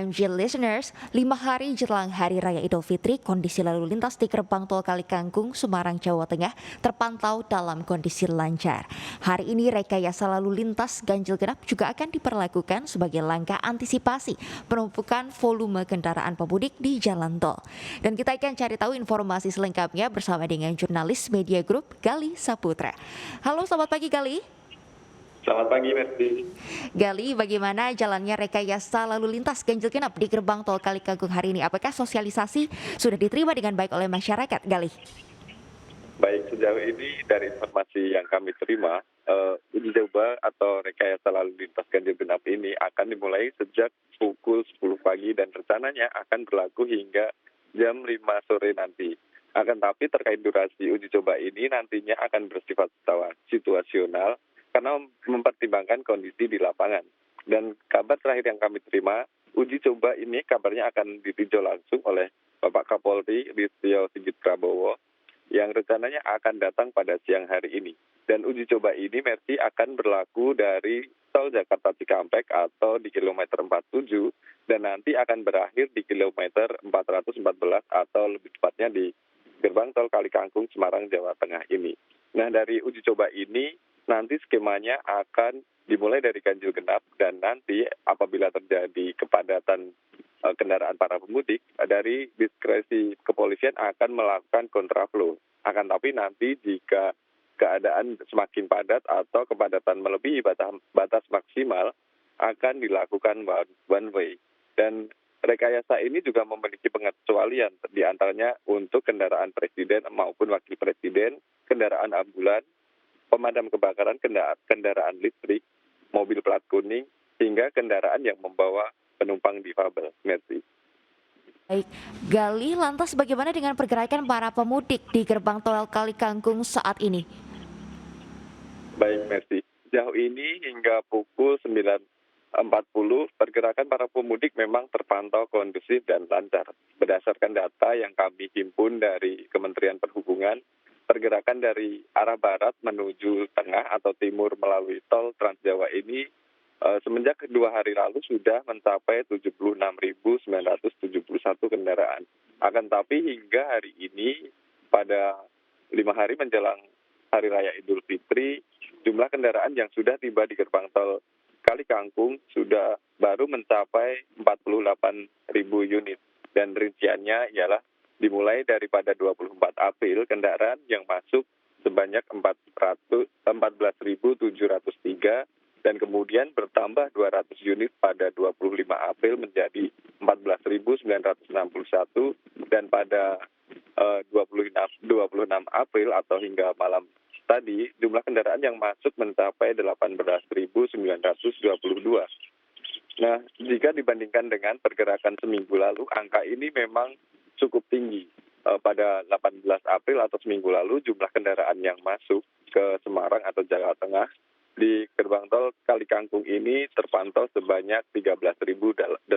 ganjil listeners, 5 hari jelang Hari Raya Idul Fitri, kondisi lalu lintas di gerbang tol Kalikangkung, Semarang, Jawa Tengah terpantau dalam kondisi lancar. Hari ini rekayasa lalu lintas ganjil genap juga akan diperlakukan sebagai langkah antisipasi penumpukan volume kendaraan pemudik di jalan tol. Dan kita akan cari tahu informasi selengkapnya bersama dengan jurnalis Media Group Gali Saputra. Halo, selamat pagi Gali. Selamat pagi, Mercy. Gali, bagaimana jalannya rekayasa lalu lintas ganjil genap di gerbang tol Kalikangkung hari ini? Apakah sosialisasi sudah diterima dengan baik oleh masyarakat, Gali? Baik, sejauh ini dari informasi yang kami terima, uji coba atau rekayasa lalu lintas ganjil genap ini akan dimulai sejak pukul 10 pagi dan rencananya akan berlaku hingga jam 5 sore nanti. Akan tapi terkait durasi uji coba ini nantinya akan bersifat situasional karena mempertimbangkan kondisi di lapangan. Dan kabar terakhir yang kami terima, uji coba ini kabarnya akan ditinjau langsung oleh Bapak Kapolri Listio Sigit Prabowo yang rencananya akan datang pada siang hari ini. Dan uji coba ini Mercy akan berlaku dari tol Jakarta Cikampek atau di kilometer 47 dan nanti akan berakhir di kilometer 414 atau lebih tepatnya di gerbang tol Kalikangkung Semarang Jawa Tengah ini. Nah, dari uji coba ini nanti skemanya akan dimulai dari ganjil genap dan nanti apabila terjadi kepadatan kendaraan para pemudik, dari diskresi kepolisian akan melakukan kontraflow. Akan tapi nanti jika keadaan semakin padat atau kepadatan melebihi batas maksimal, akan dilakukan one way. Dan rekayasa ini juga memiliki pengecualian, diantaranya untuk kendaraan presiden maupun wakil presiden, kendaraan ambulan, pemadam kebakaran, kendaraan listrik, mobil plat kuning, hingga kendaraan yang membawa penumpang difabel. Merci. Baik, Gali, lantas bagaimana dengan pergerakan para pemudik di gerbang tol Kalikangkung saat ini? Baik, Merci. Sejauh ini hingga pukul 9.40, pergerakan para pemudik memang terpantau kondusif dan lancar. Berdasarkan data yang kami himpun dari Kementerian Perhubungan, pergerakan dari arah barat menuju tengah atau timur melalui tol Trans Jawa ini semenjak 2 hari lalu sudah mencapai 76.971 kendaraan. Akan tapi hingga hari ini pada 5 hari menjelang Hari Raya Idul Fitri, jumlah kendaraan yang sudah tiba di gerbang tol Kalikangkung sudah baru mencapai 48.000 unit. Dan rinciannya ialah dimulai daripada 24 April, kendaraan yang masuk sebanyak 14.703 dan kemudian bertambah 200 unit pada 25 April menjadi 14.961 dan pada 26 April atau hingga malam tadi jumlah kendaraan yang masuk mencapai 18.922. Nah, jika dibandingkan dengan pergerakan seminggu lalu, angka ini memang cukup tinggi. Pada 18 April atau seminggu lalu, jumlah kendaraan yang masuk ke Semarang atau Jawa Tengah di gerbang tol Kalikangkung ini terpantau sebanyak 13.800.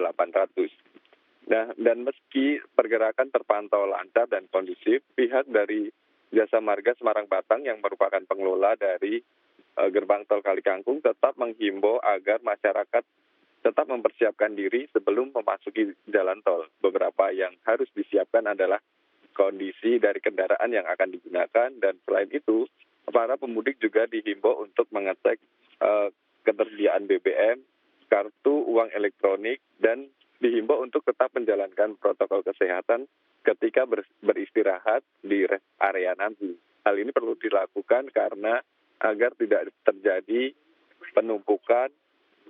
Nah, dan meski pergerakan terpantau lancar dan kondusif, pihak dari Jasa Marga Semarang Batang yang merupakan pengelola dari gerbang tol Kalikangkung tetap menghimbau agar masyarakat tetap mempersiapkan diri sebelum memasuki jalan tol. Beberapa yang harus disiapkan adalah kondisi dari kendaraan yang akan digunakan dan selain itu para pemudik juga dihimbau untuk mengecek ketersediaan BBM, kartu uang elektronik dan dihimbau untuk tetap menjalankan protokol kesehatan ketika beristirahat di rest area nanti. Hal ini perlu dilakukan karena agar tidak terjadi penumpukan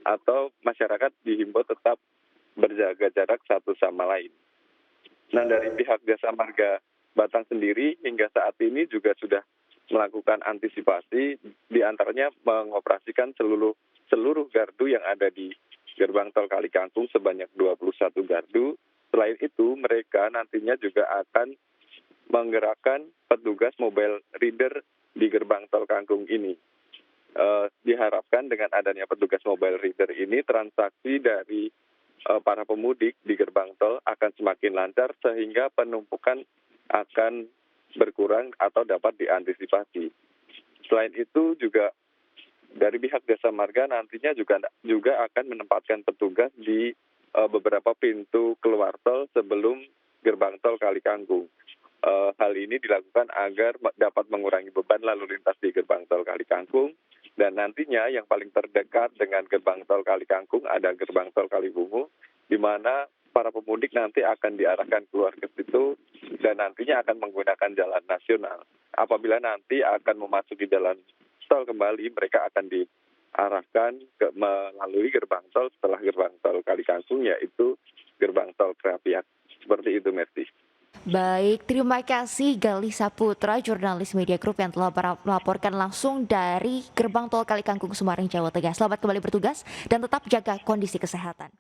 atau masyarakat dihimbau tetap berjaga jarak satu sama lain. Nah, dari pihak Jasa Marga Batang sendiri hingga saat ini juga sudah melakukan antisipasi, diantaranya mengoperasikan seluruh gardu yang ada di gerbang tol Kalikangkung sebanyak 21 gardu. Selain itu, mereka nantinya juga akan menggerakkan petugas mobile reader di gerbang tol Kangkung ini. Diharapkan dengan adanya petugas mobile reader ini, transaksi dari para pemudik di gerbang tol akan semakin lancar sehingga penumpukan akan berkurang atau dapat diantisipasi. Selain itu juga dari pihak Jasa Marga nantinya juga akan menempatkan petugas di beberapa pintu keluar tol sebelum gerbang tol Kalikangkung. Hal ini dilakukan agar dapat mengurangi beban lalu lintas di gerbang tol Kalikangkung, dan nantinya yang paling terdekat dengan gerbang tol Kalikangkung ada gerbang tol Kalibungu, di mana para pemudik nanti akan diarahkan keluar ke situ dan nantinya akan menggunakan jalan nasional. Apabila nanti akan memasuki jalan tol kembali, mereka akan diarahkan melalui gerbang tol setelah gerbang tol Kalikangkung, yaitu gerbang tol Krapiak. Seperti itu, Merti. Baik, terima kasih Galih Saputra, jurnalis Media Group yang telah melaporkan langsung dari gerbang tol Kalikangkung, Semarang, Jawa Tengah. Selamat kembali bertugas dan tetap jaga kondisi kesehatan.